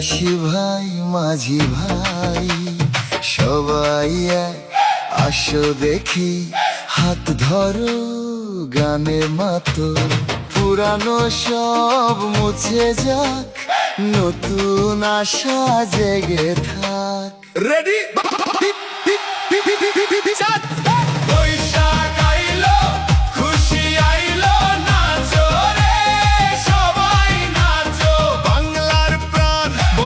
চাষি ভাই মাঝি ভাই সবাই এক, আসো দেখি হাত ধরো গানে মাতো। পুরানো সব মুছে যাক, নতুন আশা জেগে থাক। রেডি